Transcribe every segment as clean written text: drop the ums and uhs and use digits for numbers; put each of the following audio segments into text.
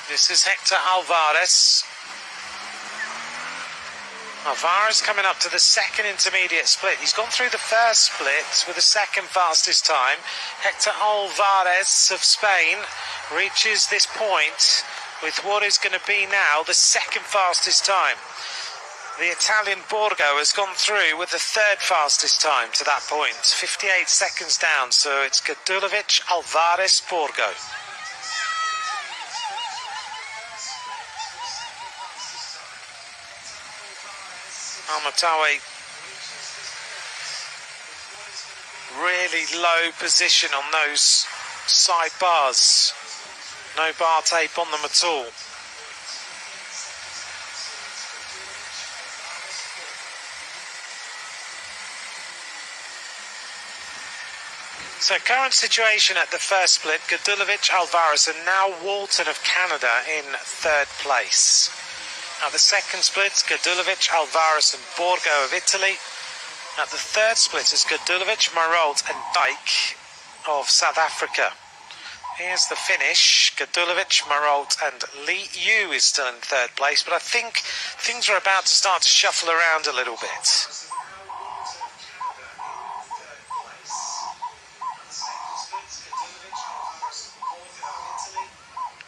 This is Hector Alvarez. Alvarez coming up to the second intermediate split. He's gone through the first split with the second fastest time. Hector Alvarez of Spain reaches this point with what is going to be now the second fastest time. The Italian Borgo has gone through with the third fastest time to that point. 58 seconds down, so it's Gadulovic, Alvarez, Borgo. Almatawe, really low position on those side bars. No bar tape on them at all. So current situation at the first split, Gadulovic, Alvarez, and now Walton of Canada in third place. At the second split, Gadulovic, Alvarez and Borgo of Italy. At the third split is Gadulovic, Marolt and Dyke of South Africa. Here's the finish. Gadulovic, Marolt and Lee Yu is still in third place, but I think things are about to start to shuffle around a little bit.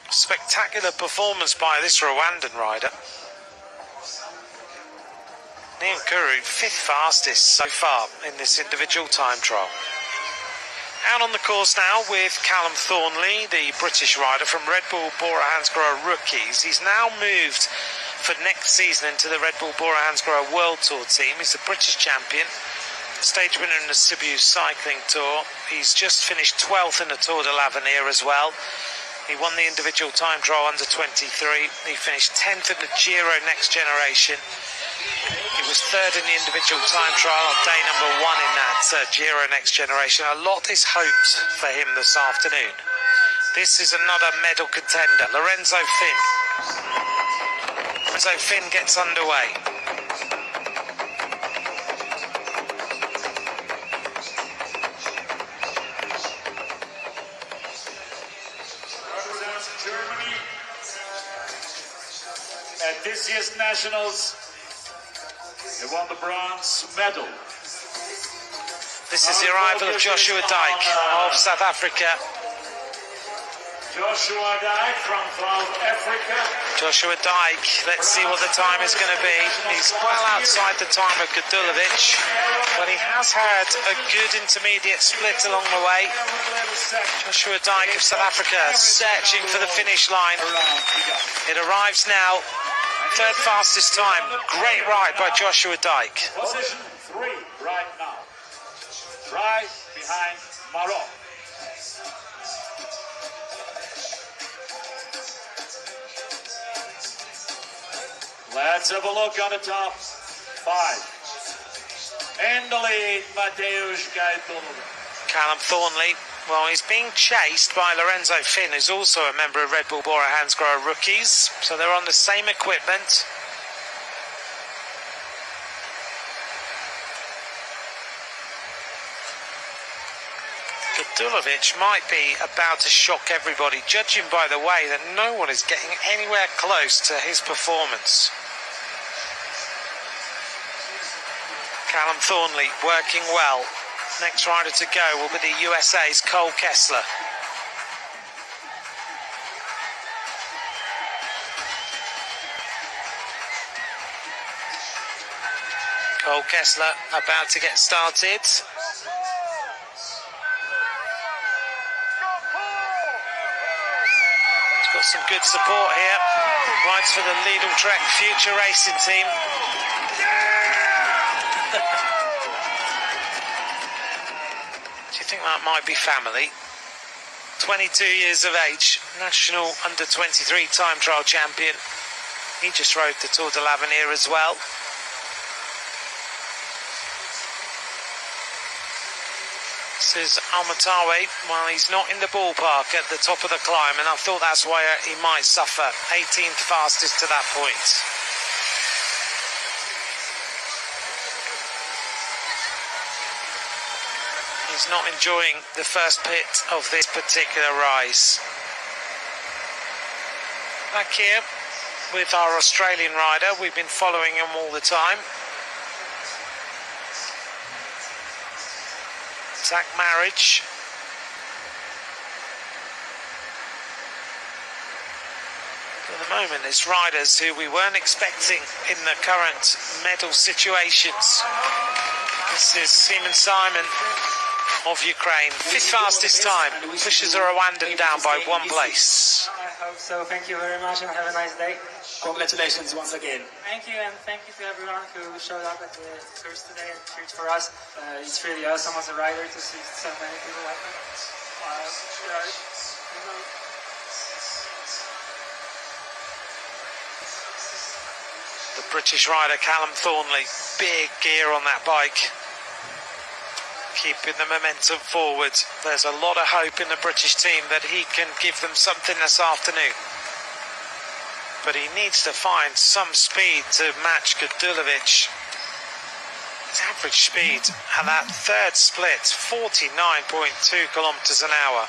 Spectacular performance by this Rwandan rider. Neil Kuru, fifth fastest so far in this individual time trial. Out on the course now with Callum Thornley, the British rider from Red Bull Bora Hansgrohe Rookies. He's now moved for next season into the Red Bull Bora Hansgrohe World Tour team. He's the British champion, stage winner in the Sibiu Cycling Tour. He's just finished 12th in the Tour de l'Avenir as well. He won the individual time trial under 23. He finished 10th in the Giro Next Generation. He was third in the individual time trial on day number 1 in that Giro Next Generation. A lot is hoped for him this afternoon. This is another medal contender, Lorenzo Finn. Lorenzo Finn gets underway. Germany at this year's Nationals. They won the bronze medal. This is the arrival of Joshua Dyke of South Africa. Joshua Dyke from South Africa. Joshua Dyke, let's see what the time is going to be. He's well outside the time of Gadulovic, but he has had a good intermediate split along the way. Joshua Dyke of South Africa searching for the finish line. It arrives now. Third fastest time. Great ride by Joshua Dyke. Position 3 right now. Right behind Maroc. Let's have a look on the top 5. In the lead, Mateusz Gaitulo. Callum Thornley. Well, he's being chased by Lorenzo Finn, who's also a member of Red Bull Bora Hansgrohe Rookies. So they're on the same equipment. Gadulovic might be about to shock everybody, judging by the way that no one is getting anywhere close to his performance. Callum Thornley working well. Next rider to go will be the USA's Cole Kessler. Cole Kessler about to get started. He's got some good support here. Rides for the Lidl Trek Future Racing team. Do you think that might be family? 22 years of age, national under-23 time trial champion. He just rode the Tour de l'Avenir as well. This is Almatawe. Well, he's not in the ballpark at the top of the climb, and I thought that's why he might suffer. 18th fastest to that point. is not enjoying the first bit of this particular rise. Back here with our Australian rider, we've been following him all the time. Zach Marriage. At the moment, it's riders who we weren't expecting in the current medal situations. This is Seaman Simon of Ukraine, 5th fastest time, pushes a Rwandan down by 1 place. I hope so. Thank you very much and have a nice day. Congratulations once again. Thank you, and thank you to everyone who showed up at the course today and cheered for us. It's really awesome as a rider to see so many people like that. The British rider Callum Thornley, big gear on that bike, keeping the momentum forward. There's a lot of hope in the British team that he can give them something this afternoon. But he needs to find some speed to match Gudulovic. His average speed at that third split, 49.2 kilometres an hour.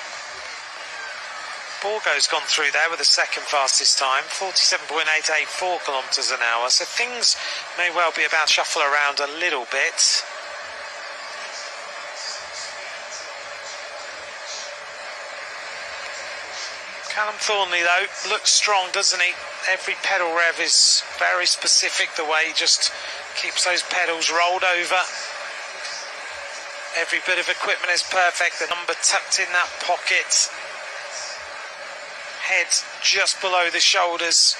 Borgo's gone through there with the 2nd fastest time, 47.884 kilometres an hour. So things may well be about to shuffle around a little bit. Callum Thornley, though, looks strong, doesn't he? Every pedal rev is very specific, the way he just keeps those pedals rolled over. Every bit of equipment is perfect, the number tucked in that pocket. Head just below the shoulders.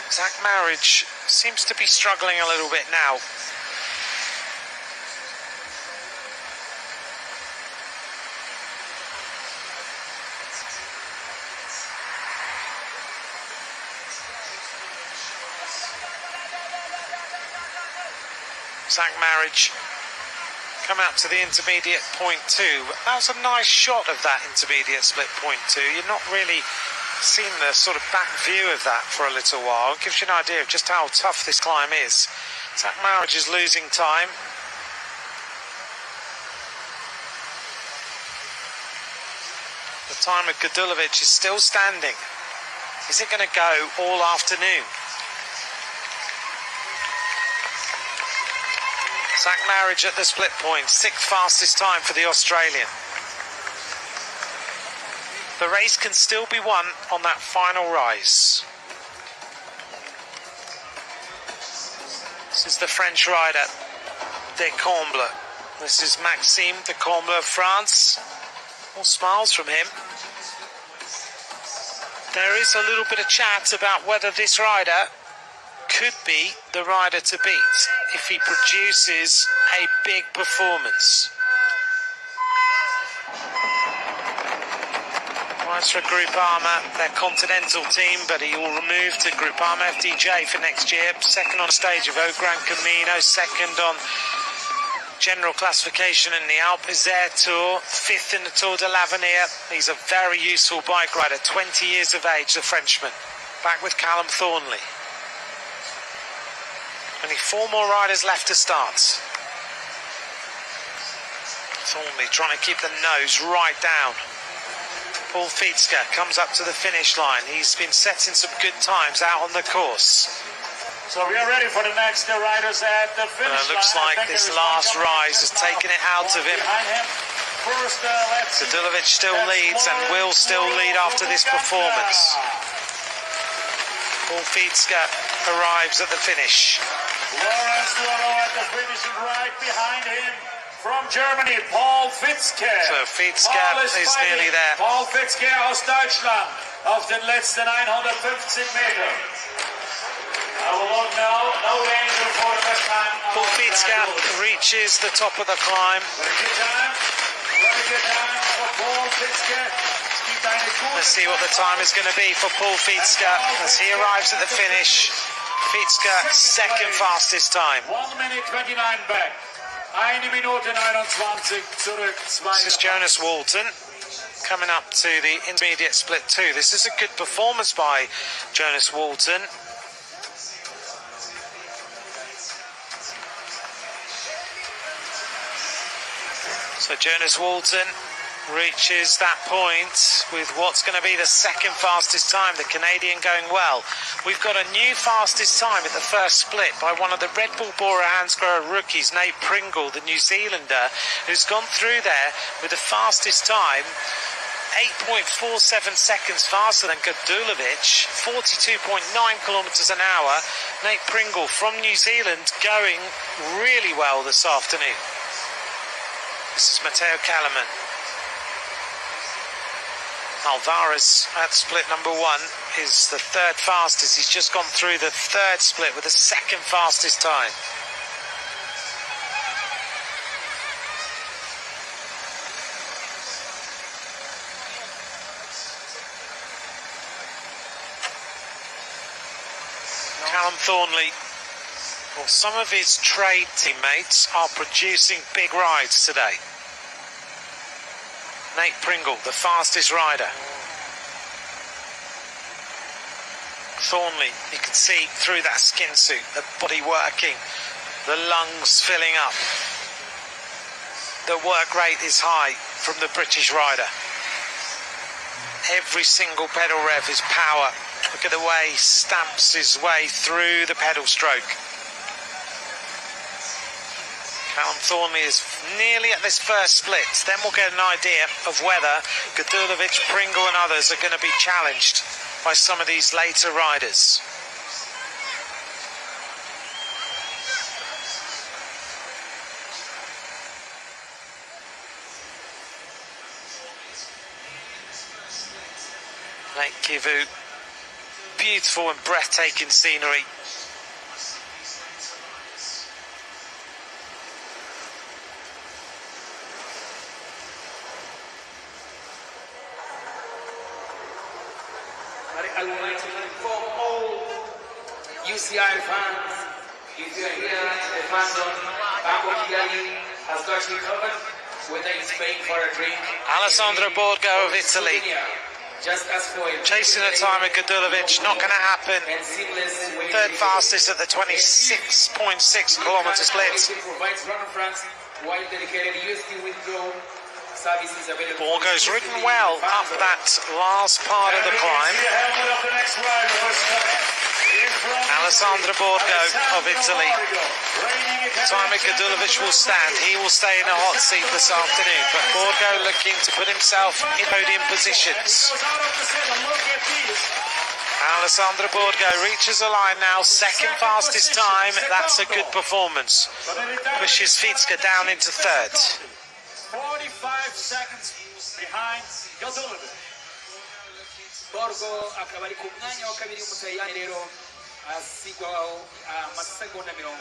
Zach Marriage seems to be struggling a little bit now. Zach Marriage come out to the intermediate point 2. That was a nice shot of that intermediate split point 2. You're not really seen the sort of back view of that for a little while. It gives you an idea of just how tough this climb is. Zach Marriage is losing time. The time of Gudulovic is still standing. Is it going to go all afternoon? Zach Marriage at the split point, 6th fastest time for the Australian. The race can still be won on that final rise. This is the French rider, Decomble. This is Maxime Decomble of France. All smiles from him. There is a little bit of chat about whether this rider could be the rider to beat if he produces a big performance. Rides for Groupama, their continental team, but he will remove to Groupama FDJ for next year. 2nd on stage of Au Grand Camino, 2nd on general classification in the Alpe d'Huez Tour, 5th in the Tour de l'Avenir. He's a very useful bike rider, 20 years of age, the Frenchman. Back with Callum Thornley. Only 4 more riders left to start. Thornley trying to keep the nose right down. Paul Fietske comes up to the finish line. He's been setting some good times out on the course. So we are ready for the next riders at the finish line. It looks like this last rise has taken it out of him. Gudulovic still leads and will still lead after this performance. Paul Fietske arrives at the finish. Lawrence Duano at the finish and right behind him from Germany, Paul Fietske. So Fietske is nearly there. Paul Fietske aus Deutschland auf den letzten 150 Meter. No danger for the first time. Paul Fietske reaches the top of the climb. Very good time for Paul Fietske. Let's see what the time is going to be for Paul Fietske as he arrives at the finish. Fietske, 2nd fastest time. 1 minute 29 back. 1 Minute 21 zurück. This is Jonas Walton coming up to the intermediate split 2. This is a good performance by Jonas Walton. So Jonas Walton reaches that point with what's going to be the second fastest time, the Canadian going well. We've got a new fastest time at the first split by one of the Red Bull Bora Hansgrohe rookies, Nate Pringle, the New Zealander, who's gone through there with the fastest time, 8.47 seconds faster than Gadulovic, 42.9 kilometres an hour. Nate Pringle from New Zealand going really well this afternoon. This is Matteo Kalaman. Alvarez at split number 1 is the third fastest. He's just gone through the third split with the second fastest time. Callum Thornley, well, some of his trade teammates are producing big rides today. Nate Pringle, the fastest rider. Thornley, you can see through that skin suit, the body working, the lungs filling up. The work rate is high from the British rider. Every single pedal rev is power. Look at the way he stamps his way through the pedal stroke. Callum Thornley is nearly at this first split. Then we'll get an idea of whether Gadulovic, Pringle and others are going to be challenged by some of these later riders. Lake Kivu, beautiful and breathtaking scenery. I would like to inform all UCI fans, if you are here, the fan zone, Banco Kigali has got you covered, whether it's paying for a drink. Alessandro Borgo of Italy, chasing the time of Gadulovic, not going to happen. Third fastest at the 26.6 kilometre split. Borgo's ridden well up that last part of the climb. Alessandro Borgo of Italy. Time Gadulovic will stand. He will stay in the hot seat this afternoon, but Borgo looking to put himself in podium positions. Alessandro Borgo reaches the line now, second fastest time. That's a good performance. Pushes Fitska down into third. 45 seconds behind Gadulovic. Borgo akaba ari ku mwanya wa kabiri umutayani rero asigwaho amasegonda 45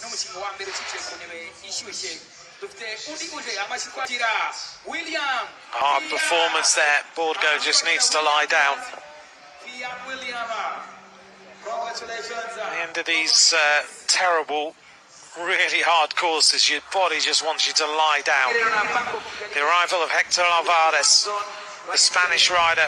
n'umukino wa mbere uciye ku ntebe ishyushye. Dufite undi uje amashikwatira William. Hard performance there. Borgo just needs to lie down. William, congratulations. At the end of these terrible, really hard courses, your body just wants you to lie down. The arrival of Hector Alvarez, the Spanish rider,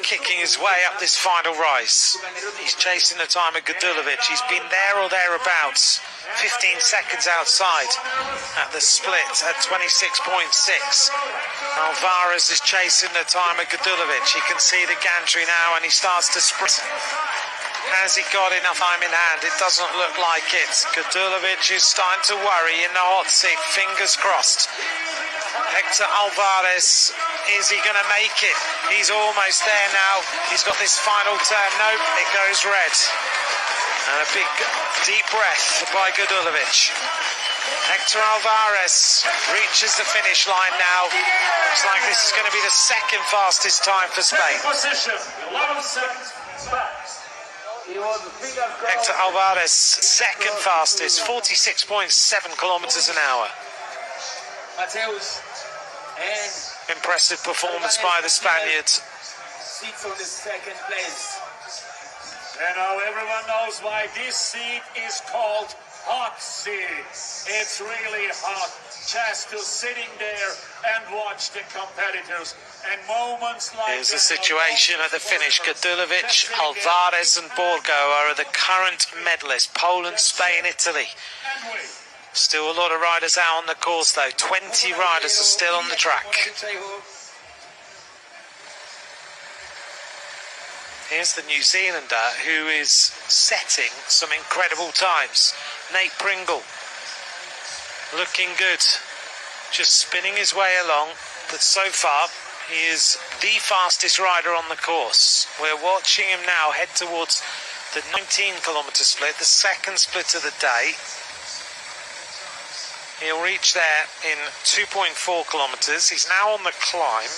kicking his way up this final rise. He's chasing the time of Gadulovic. He's been there or thereabouts, 15 seconds outside at the split at 26.6. Alvarez is chasing the time of Gadulovic. He can see the gantry now and he starts to sprint. Has he got enough time in hand? It doesn't look like it. Gadulovic is starting to worry in the hot seat. Fingers crossed. Hector Alvarez, is he going to make it? He's almost there now. He's got this final turn. Nope, it goes red. And a big, deep breath by Gadulovic. Hector Alvarez reaches the finish line now. Looks like this is going to be the second fastest time for Spain. Position, 11 seconds back. Hector Alvarez, second fastest, 46.7 kilometers an hour. Impressive performance by the Spaniards. Seats on the second place. And now everyone knows why this seat is called hot seat. It's really hot just to sitting there and watch the competitors. And moments like here's the situation at the finish. Gadulovic, Alvarez and Borgo are the current medalists. Poland, Spain, Italy. Still a lot of riders out on the course though. 20 riders are still on the track. Here's the New Zealander who is setting some incredible times. Nate Pringle. Looking good. Just spinning his way along. But so far, he is the fastest rider on the course. We're watching him now head towards the 19-kilometre split, the second split of the day. He'll reach there in 2.4 kilometres. He's now on the climb.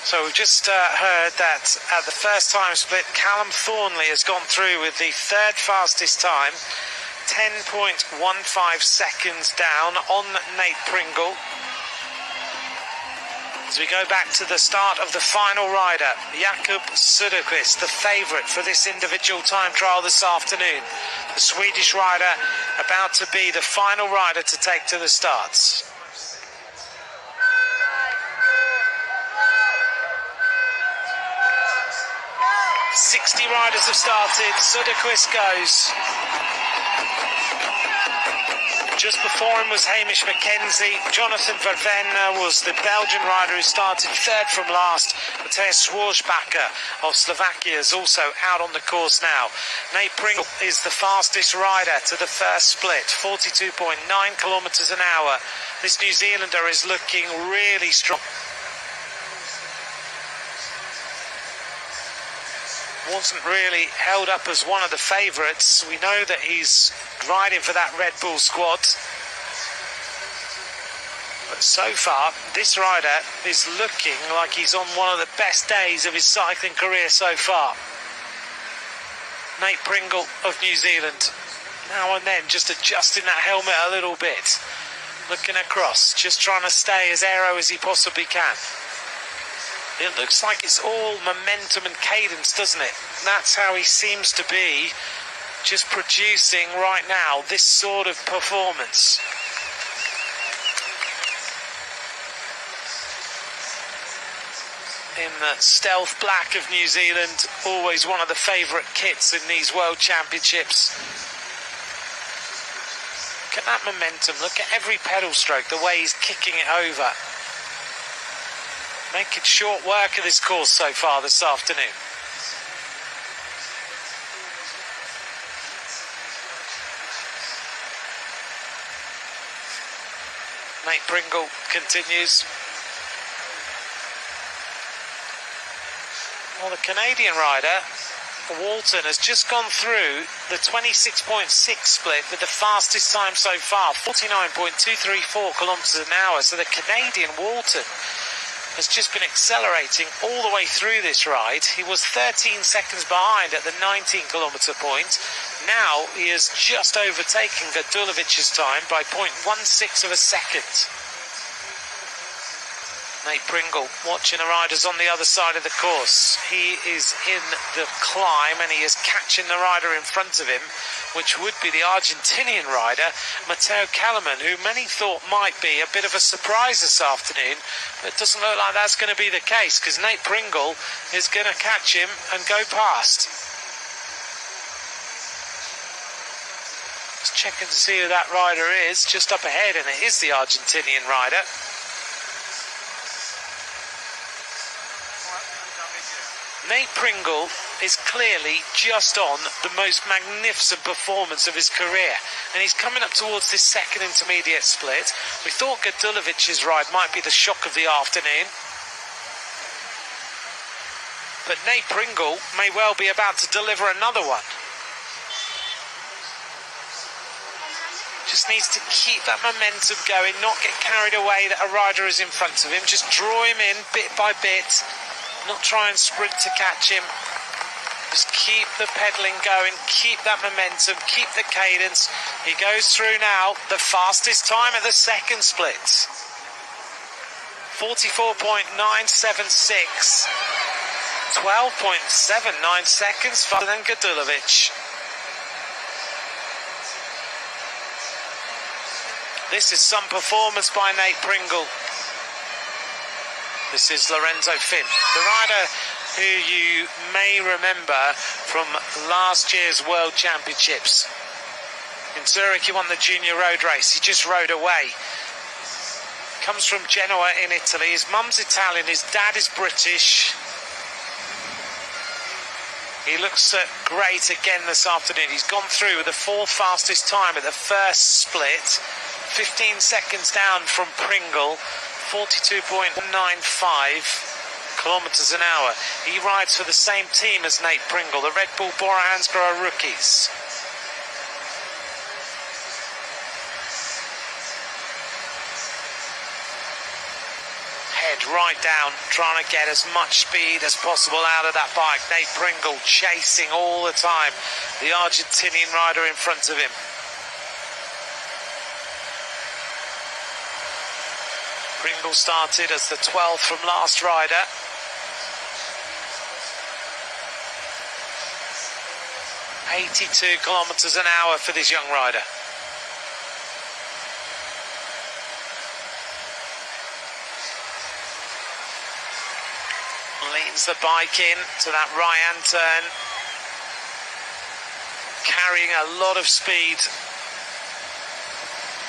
So we've just heard that at the first time split, Callum Thornley has gone through with the third fastest time, 10.15 seconds down on Nate Pringle. As we go back to the start of the final rider, Jakob Söderqvist, the favourite for this individual time trial this afternoon. The Swedish rider about to be the final rider to take to the starts. 60 riders have started. Söderqvist goes. Just before him was Hamish Mackenzie. Jonathan Verven was the Belgian rider who started third from last. Mateusz Schwarzbacher of Slovakia is also out on the course now. Nate Pringle is the fastest rider to the first split, 42.9 kilometres an hour. This New Zealander is looking really strong. Wasn't really held up as one of the favourites. We know that he's riding for that Red Bull squad. But so far, this rider is looking like he's on one of the best days of his cycling career so far. Nate Pringle of New Zealand. Now and then just adjusting that helmet a little bit. Looking across, just trying to stay as aero as he possibly can. It looks like it's all momentum and cadence, doesn't it? That's how he seems to be, just producing right now this sort of performance. In the stealth black of New Zealand, always one of the favourite kits in these World Championships. Look at that momentum, look at every pedal stroke, the way he's kicking it over. Making short work of this course so far this afternoon. Nate Pringle continues. Well, the Canadian rider, Walton, has just gone through the 26.6 split with the fastest time so far, 49.234 kilometres an hour. So the Canadian Walton has just been accelerating all the way through this ride. He was 13 seconds behind at the 19-kilometre point. Now he has just overtaken Gadulevic's time by 0.16 of a second. Nate Pringle watching the riders on the other side of the course. He is in the climb and he is catching the rider in front of him, which would be the Argentinian rider, Matteo Kalaman, who many thought might be a bit of a surprise this afternoon, but it doesn't look like that's going to be the case, because Nate Pringle is going to catch him and go past. Just checking to see who that rider is, just up ahead, and it is the Argentinian rider. Nate Pringle is clearly just on the most magnificent performance of his career, and he's coming up towards this second intermediate split. We thought Gadulevic's ride might be the shock of the afternoon, but Nate Pringle may well be about to deliver another one. Just needs to keep that momentum going, not get carried away that a rider is in front of him, just draw him in bit by bit. Not try and sprint to catch him. Just keep the pedalling going, keep that momentum, keep the cadence. He goes through now, the fastest time at the second split. 44.976. 12.79 seconds faster than Gadulevic. This is some performance by Nate Pringle. This is Lorenzo Finn. The rider who you may remember from last year's World Championships. In Zurich he won the junior road race, he just rode away. Comes from Genoa in Italy, his mum's Italian, his dad is British. He looks great again this afternoon. He's gone through with the fourth fastest time at the first split, 15 seconds down from Pringle, 42.95 kilometres an hour. He rides for the same team as Nate Pringle, the Red Bull Bora Hansgrohe rookies. Right down, trying to get as much speed as possible out of that bike. Nate Pringle chasing all the time the Argentinian rider in front of him. Pringle started as the 12th from last rider. .82 kilometres an hour for this young rider. Leans the bike in to that right-hand turn, carrying a lot of speed.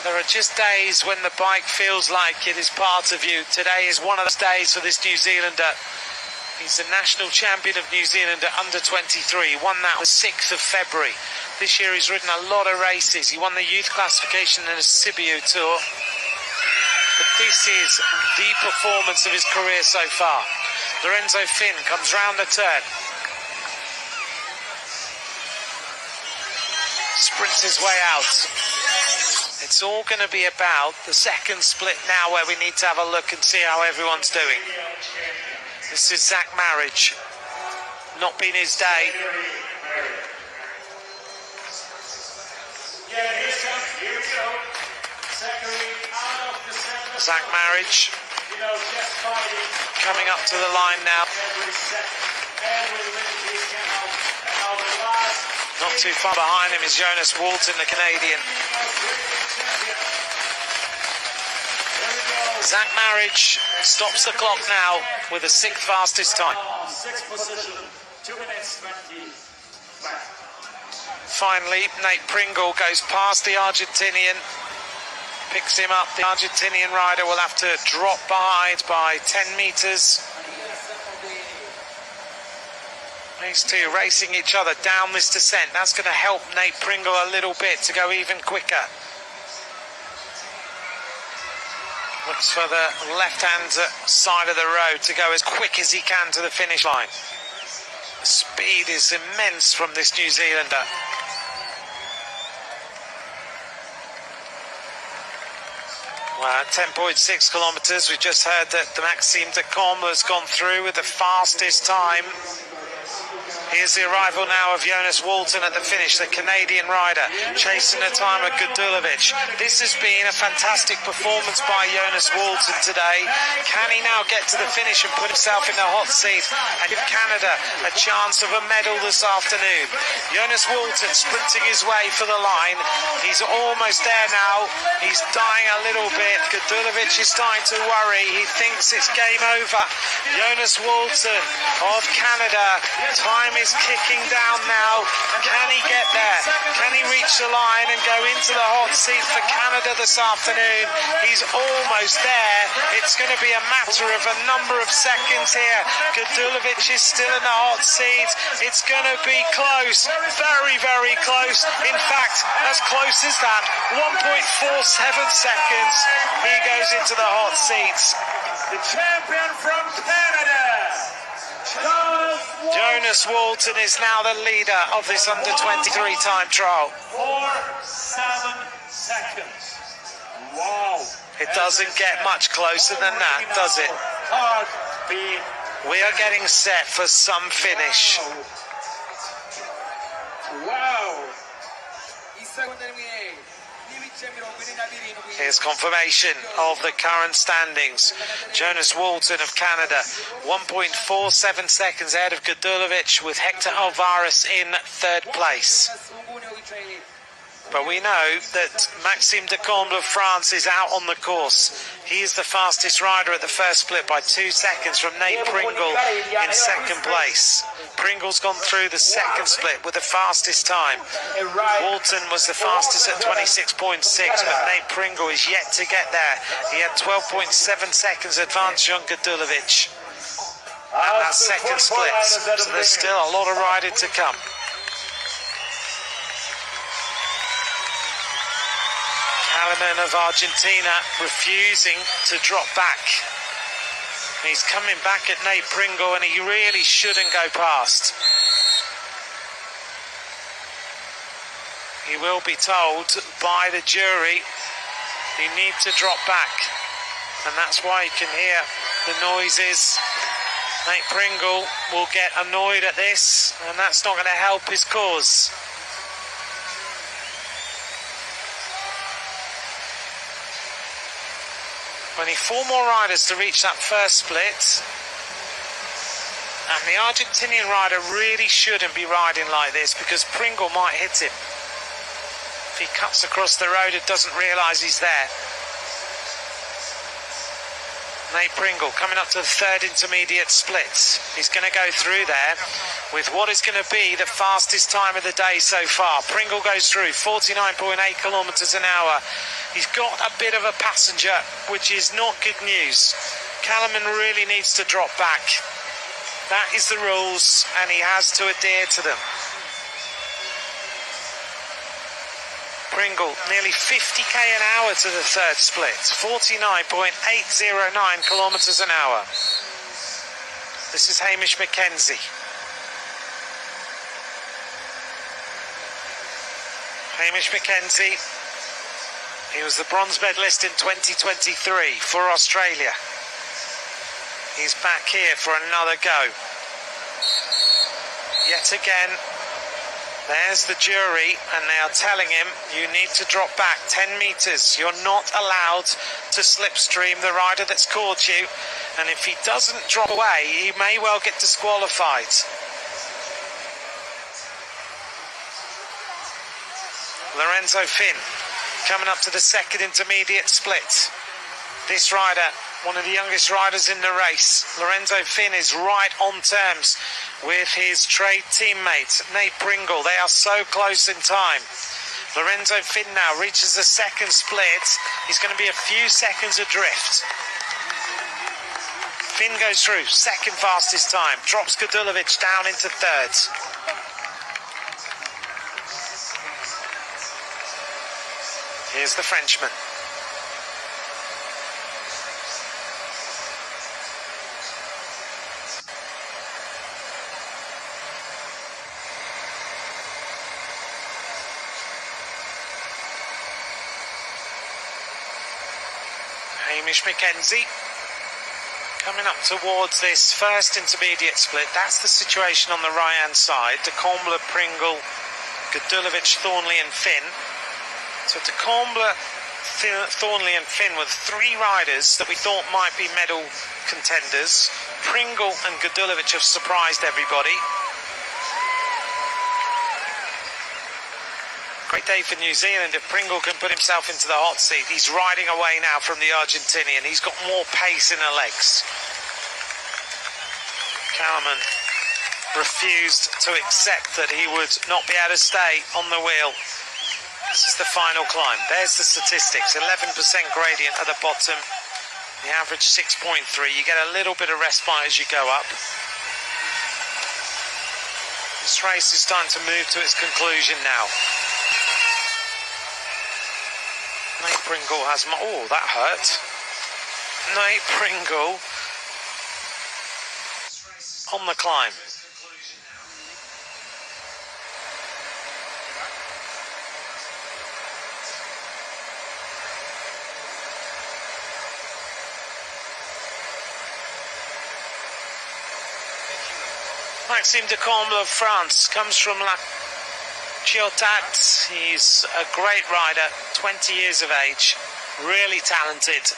There are just days when the bike feels like it is part of you. Today is one of those days for this New Zealander. He's the national champion of New Zealand at Under-23. Won that on the 6th of February. This year he's ridden a lot of races. He won the youth classification in a Sibiu Tour. But this is the performance of his career so far. Lorenzo Finn comes round the turn. Sprints his way out. It's all going to be about the second split now, where we need to have a look and see how everyone's doing. This is Zach Marriage. Not been his day. Zach Marriage coming up to the line now. Not too far behind him is Jonas Walton, the Canadian. Zach Marriage stops the clock now with the 6th fastest time. Finally, Nate Pringle goes past the Argentinian, picks him up. The Argentinian rider will have to drop behind by 10 metres. These two racing each other down this descent. That's going to help Nate Pringle a little bit to go even quicker. Looks for the left-hand side of the road to go as quick as he can to the finish line. The speed is immense from this New Zealander. Well, 10.6 kilometres. We just heard that the Maxime de Combe has gone through with the fastest time. Here's the arrival now of Jonas Walton at the finish, the Canadian rider, chasing the time of Gudulovic. This has been a fantastic performance by Jonas Walton today. Can he now get to the finish and put himself in the hot seat and give Canada a chance of a medal this afternoon? Jonas Walton sprinting his way for the line. He's almost there now. He's dying a little bit. Gudulovic is starting to worry. He thinks it's game over. Jonas Walton of Canada. Time is kicking down now. Can he get there? Can he reach the line and go into the hot seat for Canada this afternoon? He's almost there. It's going to be a matter of a number of seconds here. Gudulovic is still in the hot seat. It's going to be close. Very, very close. In fact, as close as that. 1.47 seconds. He goes into the hot seat. The champion from Canada, Jonas Walton is now the leader of this Under-23 time trial. 4.7 seconds. Wow. It doesn't get much closer than that, does it? We are getting set for some finish. Wow. Here's confirmation of the current standings. Jonas Walton of Canada, 1.47 seconds ahead of Gudulovic, with Hector Alvarez in 3rd place. But we know that Maxime de Comble of France is out on the course. He is the fastest rider at the first split by 2 seconds from Nate Pringle in second place. Pringle's gone through the second split with the fastest time. Walton was the fastest at 26.6, but Nate Pringle is yet to get there. He had 12.7 seconds advance on Gadulovic at that second split, so there's still a lot of riding to come. Kalaman of Argentina refusing to drop back. He's coming back at Nate Pringle, and he really shouldn't go past. He will be told by the jury you need to drop back, and that's why you can hear the noises. Nate Pringle will get annoyed at this, and that's not going to help his cause. Only 4 more riders to reach that first split, and the Argentinian rider really shouldn't be riding like this, because Pringle might hit him. If he cuts across the road and doesn't realise he's there. Nate Pringle coming up to the third intermediate split. He's going to go through there with what is going to be the fastest time of the day so far. Pringle goes through 49.8 kilometres an hour. He's got a bit of a passenger, which is not good news. Kalaman really needs to drop back. That is the rules, and he has to adhere to them. Pringle, nearly 50k an hour to the third split, 49.809 kilometres an hour. This is Hamish McKenzie. Hamish McKenzie, he was the bronze medalist in 2023 for Australia. He's back here for another go. Yet again, there's the jury, and they are telling him you need to drop back 10 metres. You're not allowed to slipstream the rider that's caught you, and if he doesn't drop away, he may well get disqualified. Lorenzo Finn coming up to the second intermediate split. This rider, one of the youngest riders in the race, Lorenzo Finn, is right on terms with his trade teammate Nate Pringle. They are so close in time. Lorenzo Finn now reaches the second split. He's going to be a few seconds adrift. Finn goes through, second fastest time, drops Gadulovic down into third. Here's the Frenchman. Hamish McKenzie coming up towards this first intermediate split. That's the situation on the right-hand side. De Comble, Pringle, Gadulovic, Thornley and Finn. So De Comble, Thornley and Finn were 3 riders that we thought might be medal contenders. Pringle and Gadulovic have surprised everybody. Great day for New Zealand if Pringle can put himself into the hot seat. He's riding away now from the Argentinian. He's got more pace in the legs. Kalaman refused to accept that he would not be able to stay on the wheel. This is the final climb. There's the statistics. 11% gradient at the bottom. The average 6.3. You get a little bit of respite as you go up. This race is starting to move to its conclusion now. Nate Pringle has... Oh, that hurt. Nate Pringle on the climb. Maxime de Comble of France comes from La Ciotat. He's a great rider, 20 years of age, really talented.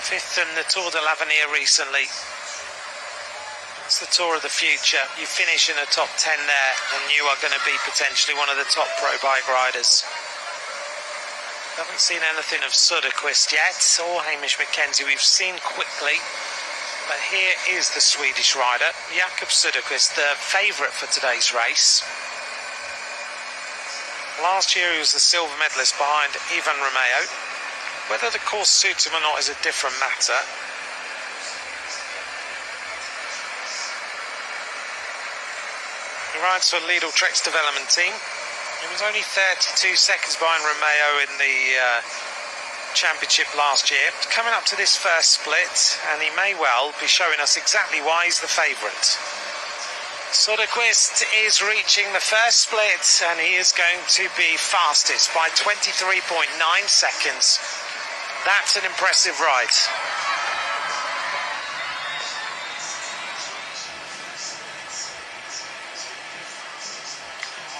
5th in the Tour de l'Avenir recently. That's the tour of the future. You finish in the top 10 there, and you are going to be potentially one of the top pro bike riders. Haven't seen anything of Söderqvist yet, or Hamish Mackenzie. We've seen quickly, but here is the Swedish rider, Jakob Söderqvist, the favourite for today's race. Last year he was the silver medalist behind Ivan Romeo. Whether the course suits him or not is a different matter. He rides for Lidl Trek's development team. He was only 32 seconds behind Romeo in the championship last year. Coming up to this first split, and he may well be showing us exactly why he's the favourite. Söderqvist is reaching the first split, and he is going to be fastest by 23.9 seconds. That's an impressive ride.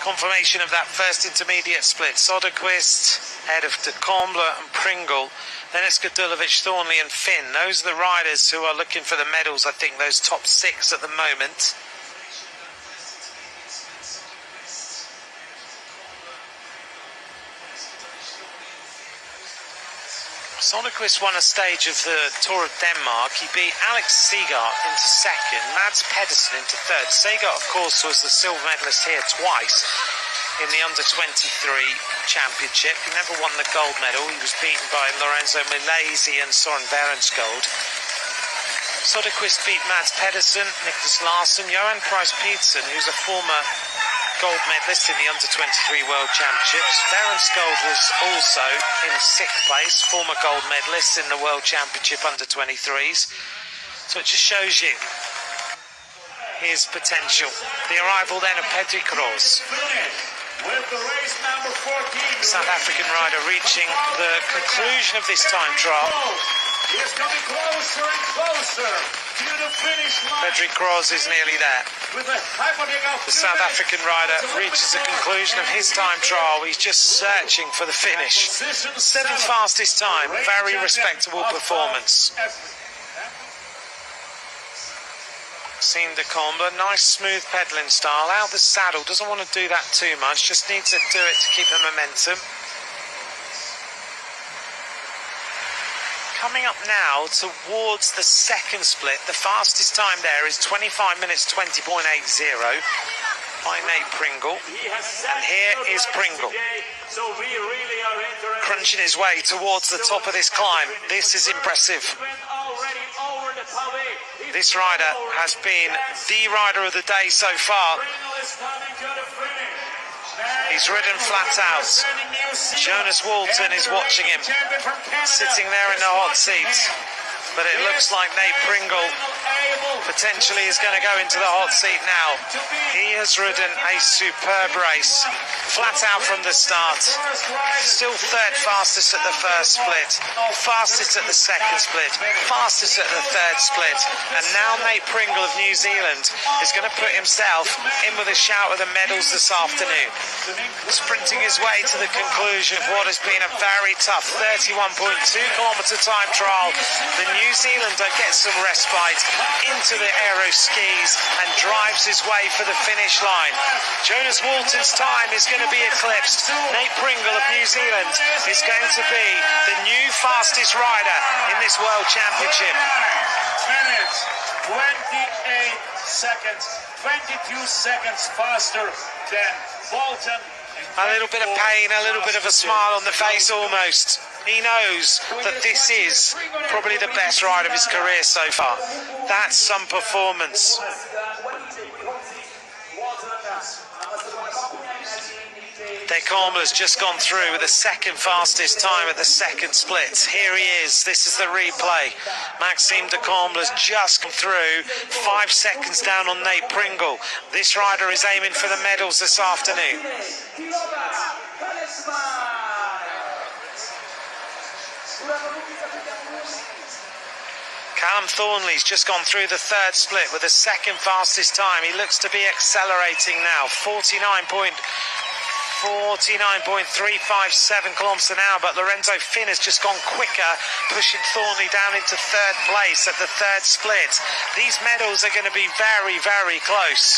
Confirmation of that first intermediate split. Söderqvist ahead of De Comble and Pringle. Then it's Gadulovic, Thornley and Finn. Those are the riders who are looking for the medals, I think, those top 6 at the moment. Söderqvist won a stage of the Tour of Denmark. He beat Alex Seegert into second, Mads Pedersen into third. Seegert, of course, was the silver medalist here twice in the Under-23 championship. He never won the gold medal. He was beaten by Lorenzo Milesi and Søren Berenskold. Söderqvist beat Mads Pedersen, Niklas Larsson, Johan Price Petersen, who's a former gold medalist in the Under-23 World Championships. Berenskold was also in 6th place, former gold medalist in the World Championship Under-23s. So it just shows you his potential. The arrival then of Pedri Kroos. South African rider reaching the conclusion of this time trial. He is coming closer and closer to the finish line. Pedri Kroos is nearly there. With a The South African rider reaches the conclusion of his time trial. He's just searching for the finish. 7th fastest time, very respectable performance. Seen De Comble, nice smooth pedalling style. Out the saddle, doesn't want to do that too much, just needs to do it to keep the momentum. Coming up now towards the second split, the fastest time there is 25 minutes 20.80 by Nate Pringle. And here is Pringle, crunching his way towards the top of this climb. This is impressive. This rider has been the rider of the day so far. He's ridden flat out. Jonas Walton is watching him, sitting there in the hot seat. But it looks like Nate Pringle potentially is going to go into the hot seat now. He has ridden a superb race, flat out from the start. Still 3rd fastest at the first split, fastest at the second split, fastest at the 3rd split. And now Nate Pringle of New Zealand is going to put himself in with a shout of the medals this afternoon. Sprinting his way to the conclusion of what has been a very tough 31.2-kilometre time trial. The New Zealander gets some respite into the aero skis and drives his way for the finish line. Jonas Walton's time is going to be eclipsed. Nate Pringle of New Zealand is going to be the new fastest rider in this World Championship. 9 minutes, 28 seconds, 22 seconds faster than Walton. A little bit of pain, a little bit of a smile on the face almost. He knows that this is probably the best ride of his career so far. That's some performance. De Comble has just gone through with the 2nd fastest time at the 2nd split. Here he is. This is the replay. Maxime De Comble has just come through, 5 seconds down on Nate Pringle. This rider is aiming for the medals this afternoon. Callum Thornley's just gone through the 3rd split with the 2nd fastest time. He looks to be accelerating now, 49.4 49.357 kilometres an hour, but Lorenzo Finn has just gone quicker, pushing Thornley down into third place at the third split. These medals are going to be very, very close.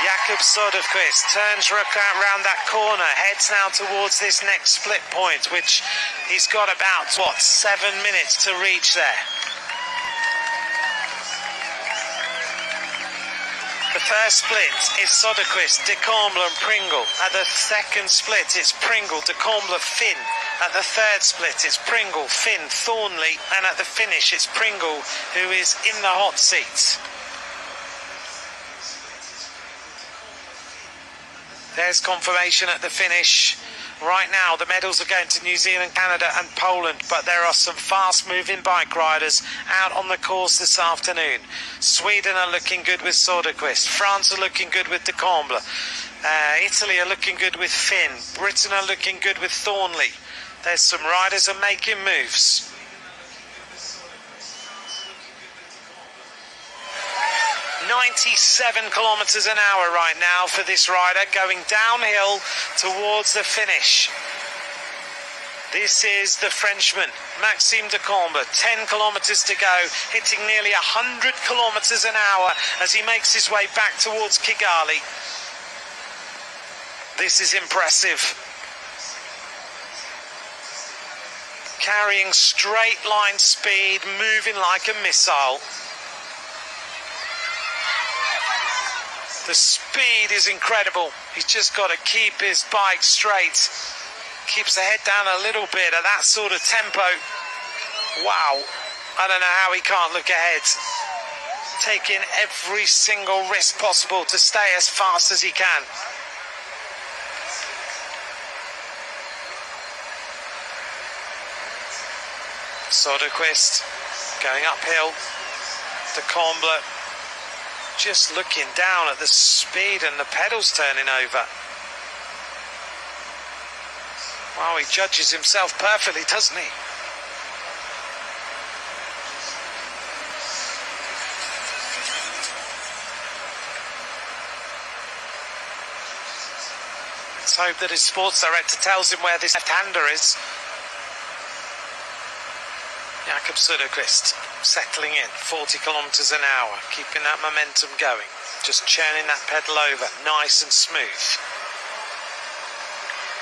Jakob Söderqvist turns around that corner, heads now towards this next split point, which he's got about, 7 minutes to reach there. The first split is Söderqvist, De Comble and Pringle. At the second split, it's Pringle, De Comble, Finn. At the third split, it's Pringle, Finn, Thornley. And at the finish, it's Pringle, who is in the hot seat. There's confirmation at the finish. Right now, the medals are going to New Zealand, Canada and Poland, but there are some fast-moving bike riders out on the course this afternoon. Sweden are looking good with Söderqvist. France are looking good with De Comble. Italy are looking good with Finn. Britain are looking good with Thornley. There's some riders are making moves. 97 kilometres an hour right now for this rider, going downhill towards the finish. This is the Frenchman, Maxime de Comble, 10 kilometres to go, hitting nearly 100 kilometres an hour as he makes his way back towards Kigali. This is impressive. Carrying straight line speed, moving like a missile. The speed is incredible. He's just got to keep his bike straight. Keeps the head down a little bit at that sort of tempo. Wow. I don't know how he can't look ahead. Taking every single risk possible to stay as fast as he can. Söderqvist going uphill. De Comble just looking down at the speed and the pedals turning over. Wow, he judges himself perfectly, doesn't he? Let's hope that his sports director tells him where this left-hander is. Jakob Söderqvist settling in, 40 kilometres an hour, keeping that momentum going, just churning that pedal over, nice and smooth.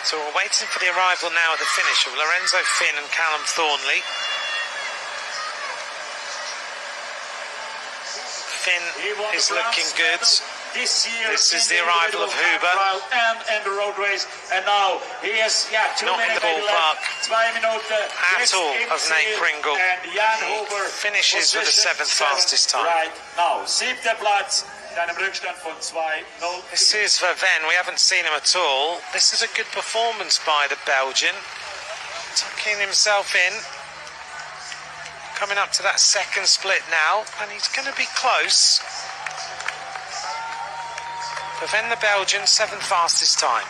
So we're waiting for the arrival now at the finish of Lorenzo Finn and Callum Thornley. Finn is looking good. This is the arrival of Huber. And the road race. And now he is, 2 Not in minutes the ballpark at all of Nate Pringle. And Jan Huber finishes with the 7th fastest time. Right now, 7. Platz, einem Rückstand von 2:0. This is Verven. We haven't seen him at all. This is a good performance by the Belgian. Tucking himself in. Coming up to that second split now. And he's going to be close. Verven the Belgian, 7th fastest time.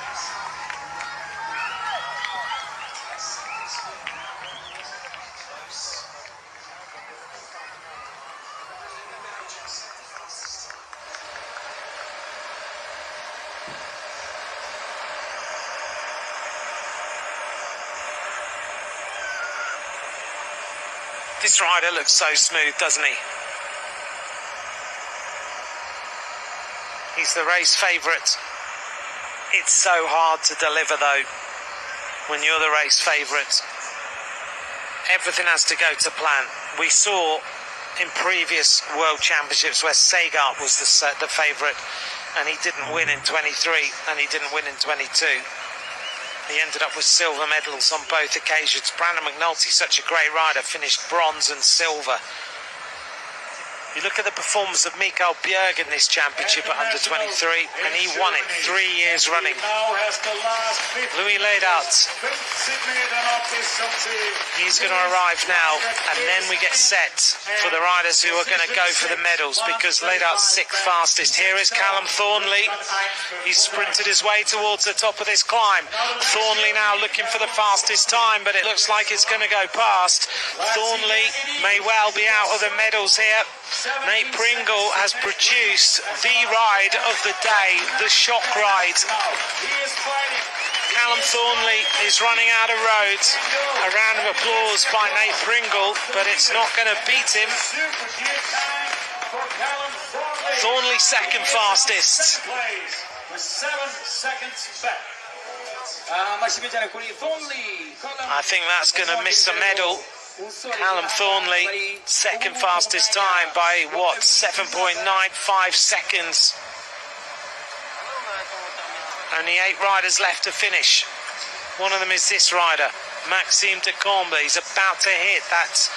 This rider looks so smooth, doesn't he? He's the race favourite. It's so hard to deliver though, when you're the race favourite. Everything has to go to plan. We saw in previous World Championships where Sagat was the favourite and he didn't win in 23 and he didn't win in 22. He ended up with silver medals on both occasions. Brandon McNulty, such a great rider, finished bronze and silver. You look at the performance of Mikael Bjerg in this championship at Under-23, and he won it 3 years running. Louis Leydart, he's going to arrive now, and then we get set for the riders who are going to go for the medals, because Leydart's 6th fastest. Here is Callum Thornley. He's sprinted his way towards the top of this climb. Thornley now looking for the fastest time, but it looks like it's going to go past. Thornley may well be out of the medals here. Nate Pringle has produced the ride of the day, the shock ride. Callum Thornley is running out of road. A round of applause by Nate Pringle, but it's not going to beat him. Thornley second fastest. With 7 seconds back. I think that's going to miss a medal. Callum Thornley, second fastest time by what, 7.95 seconds. Only 8 riders left to finish. One of them is this rider, Maxime de Combe. He's about to hit that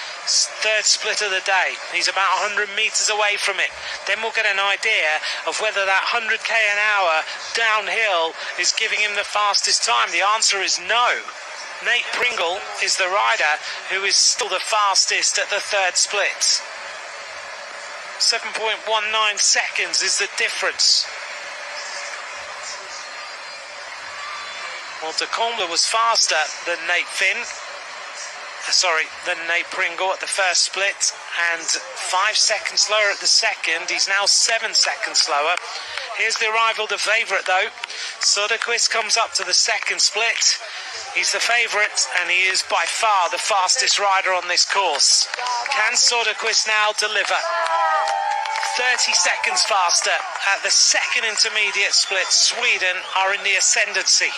third split of the day. He's about 100 metres away from it. Then we'll get an idea of whether that 100k an hour downhill is giving him the fastest time. The answer is no. Nate Pringle is the rider who is still the fastest at the third split. 7.19 seconds is the difference. Well, de Combe was faster than Nate Pringle at the first split, and 5 seconds slower at the second. He's now 7 seconds slower. Here's the arrival, the favourite though. Soderquist comes up to the second split. He's the favourite, and he is by far the fastest rider on this course. Can Soderquist now deliver? 30 seconds faster at the second intermediate split. Sweden are in the ascendancy.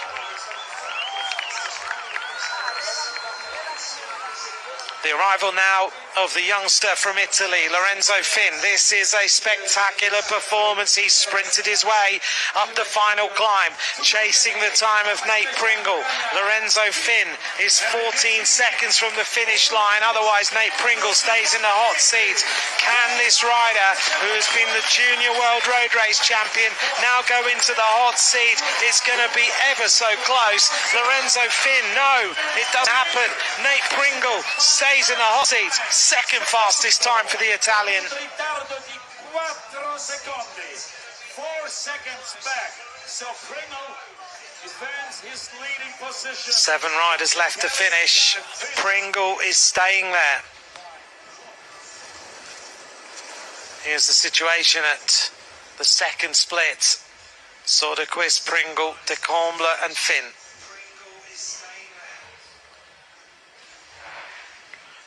The arrival now of the youngster from Italy, Lorenzo Finn. This is a spectacular performance. He sprinted his way up the final climb, chasing the time of Nate Pringle. Lorenzo Finn is 14 seconds from the finish line. Otherwise, Nate Pringle stays in the hot seat. Can this rider, who has been the Junior World Road Race Champion, now go into the hot seat? It's going to be ever so close. Lorenzo Finn, no, it doesn't happen. Nate Pringle stays in the hot seat. Second fastest time for the Italian. 4 seconds back. So Pringle defends his leading position. 7 riders left to finish. Pringle is staying there. Here's the situation at the second split. Soderquist, Pringle, de Combe and Finn.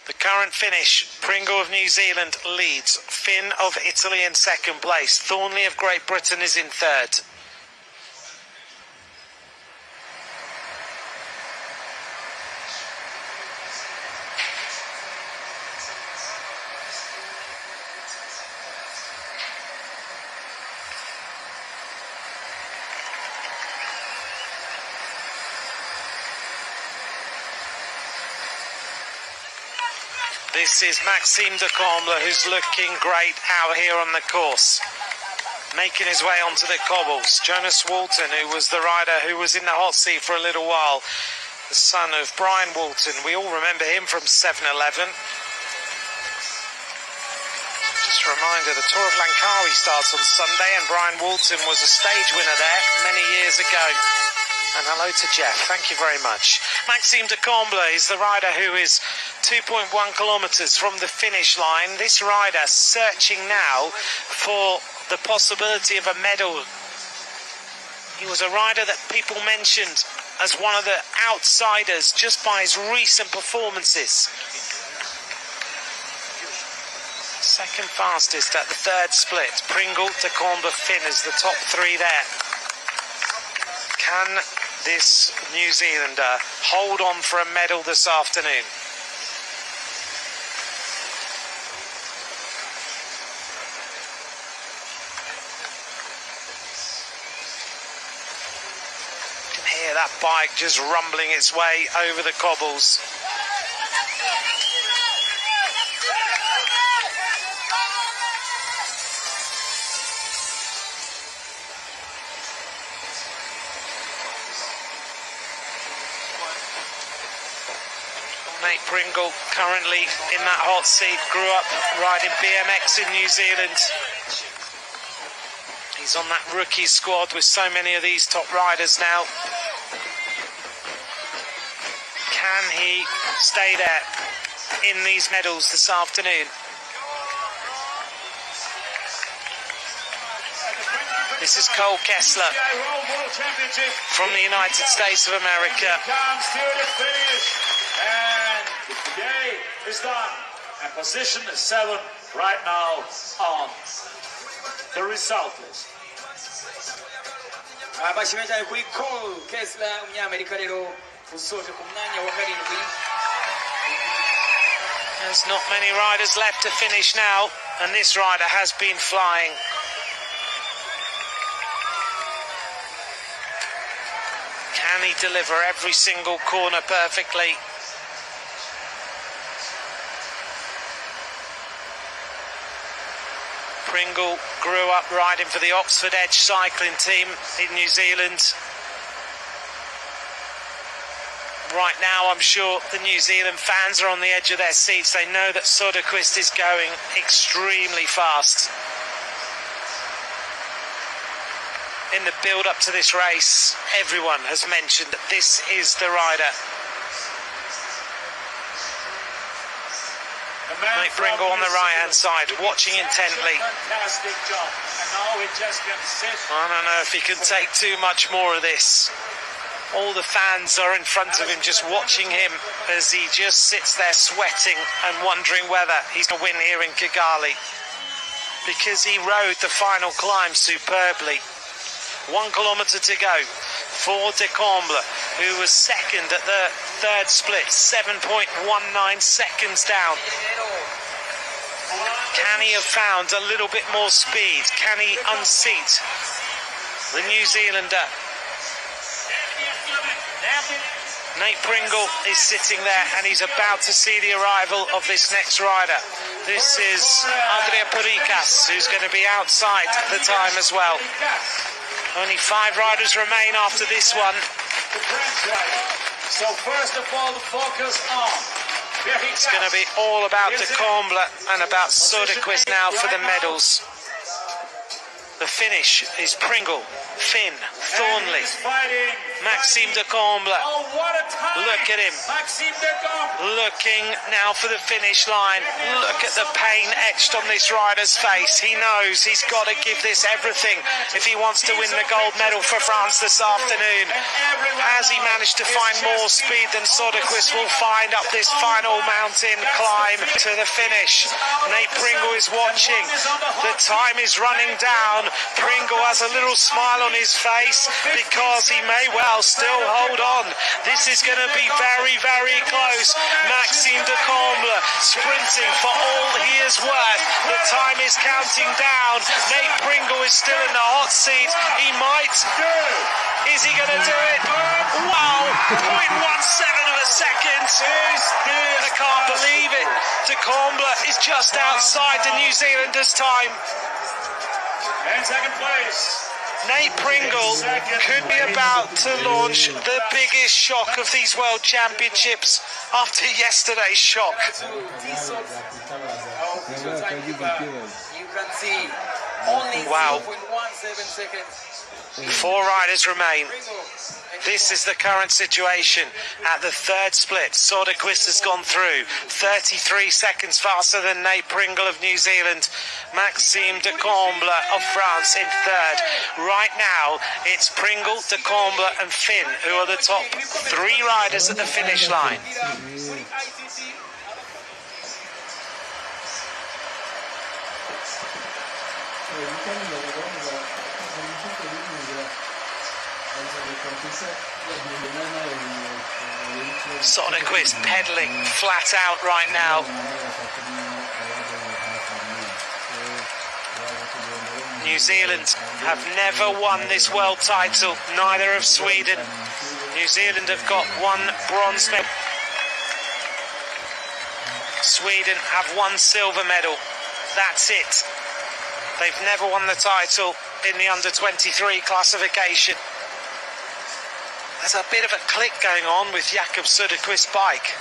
The current finish, Pringle of New Zealand leads, Finn of Italy in second place, Thornley of Great Britain is in third. This is Maxime de Combe, who's looking great out here on the course, making his way onto the cobbles. Jonas Walton, who was the rider who was in the hot seat for a little while, the son of Brian Walton. We all remember him from 7-Eleven. Just a reminder, the Tour of Langkawi starts on Sunday, and Brian Walton was a stage winner there many years ago. And hello to Jeff, thank you very much. Maxime de Combe is the rider who is 2.1 kilometres from the finish line. This rider searching now for the possibility of a medal. He was a rider that people mentioned as one of the outsiders just by his recent performances. Second fastest at the third split. Pringle, de Combe, Finn as the top 3 there. Can this New Zealander hold on for a medal this afternoon? You can hear that bike just rumbling its way over the cobbles. Nate Pringle currently in that hot seat, grew up riding BMX in New Zealand. He's on that rookie squad with so many of these top riders now. Can he stay there in these medals this afternoon? This is Cole Kessler from the United States of America. Comes to the finish, and the day is done. And position 7 right now on the result list. abashimye cyane kuri Cole Kessler umunyamerika rero usoje ku mwanya wa karindwi. There's not many riders left to finish now, and this rider has been flying. Can he deliver every single corner perfectly? Pringle grew up riding for the Oxford Edge cycling team in New Zealand. Right now, I'm sure the New Zealand fans are on the edge of their seats. They know that Soderquist is going extremely fast. In the build-up to this race, everyone has mentioned that this is the rider. Nate Pringle on the right-hand side, watching intently. Fantastic job. And now he just can sit. I don't know if he can take too much more of this. All the fans are in front of him just watching him as he just sits there sweating and wondering whether he's going to win here in Kigali. Because he rode the final climb superbly. 1 kilometre to go for De Comble, who was second at the third split, 7.19 seconds down. Can he have found a little bit more speed? Can he unseat the New Zealander? Nate Pringle is sitting there and he's about to see the arrival of this next rider. This is Andrea Perikas, who's going to be outside the time as well. Only 5 riders remain after this one. The French rider. So first of all, the focus on. It's going to be all about De Comble and about Soderquist now for the medals. The finish is Pringle, Finn, Thornley, Maxime De Comble. Oh, what a time! Look at him. Maxime De Comble. Looking now for the finish line. Look at the pain etched on this rider's face. He knows he's got to give this everything if he wants to win the gold medal for France this afternoon. Has he managed to find more speed than Soderquist will find up this final mountain climb to the finish? Nate Pringle is watching. The time is running down. Pringle has a little smile on his face because he may well still hold on. This is going to be very, very close. Maxime De Comble sprinting for all he is worth. The time is counting down. Nate Pringle is still in the hot seat. He might. Is he going to do it? Wow! 0.17 of a second. I can't believe it. De Comble is just outside the New Zealanders' time. And second place. Nate Pringle could be about to launch the biggest shock of these World Championships after yesterday's shock. You can see only Wow. 0.17 seconds. 4 riders remain. This is the current situation at the third split. Soderquist has gone through 33 seconds faster than Nate Pringle of New Zealand. Maxime De Comble of France in third. Right now, it's Pringle, De Comble and Finn who are the top 3 riders at the finish line. Soderquist pedalling flat out right now. New Zealand have never won this world title, neither have Sweden. New Zealand have got 1 bronze medal. Sweden have 1 silver medal. That's it. They've never won the title in the under-23 classification. There's a bit of a click going on with Jakob Soderquist's bike.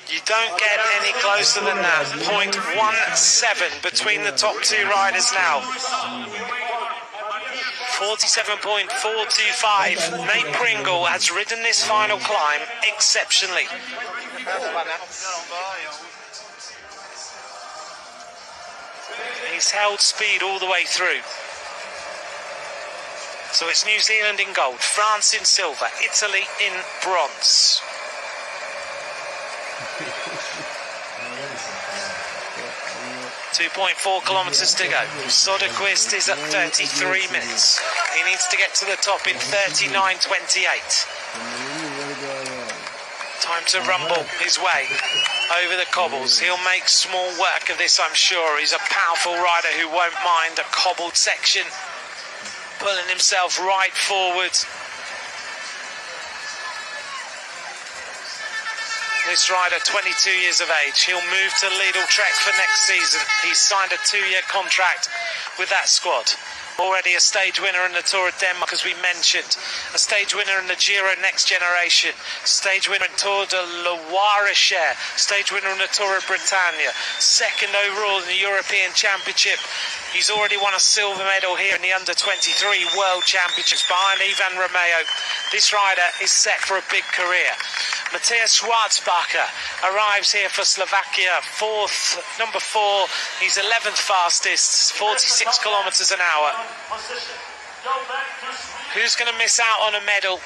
You don't get any closer than that. 0.17 between the top 2 riders now. 47.425. Nate Pringle has ridden this final climb exceptionally. He's held speed all the way through. So it's New Zealand in gold, France in silver, Italy in bronze. 2.4 kilometres to go. Soderquist is at 33 minutes. He needs to get to the top in 39.28. Time to rumble his way over the cobbles. He'll make small work of this, I'm sure. He's a powerful rider who won't mind a cobbled section. Pulling himself right forward. This rider, 22 years of age, he'll move to Lidl Trek for next season. He's signed a 2-year contract with that squad. Already a stage winner in the Tour of Denmark, as we mentioned. A stage winner in the Giro Next Generation. Stage winner in Tour de Loire-et-Cher. Stage winner in the Tour of Britannia. Second overall in the European Championship. He's already won a silver medal here in the Under-23 World Championships behind Ivan Romeo. This rider is set for a big career. Matthias Schwarzbacher arrives here for Slovakia, number 4. He's 11th fastest, 46 kilometres an hour. Who's going to miss out on a medal?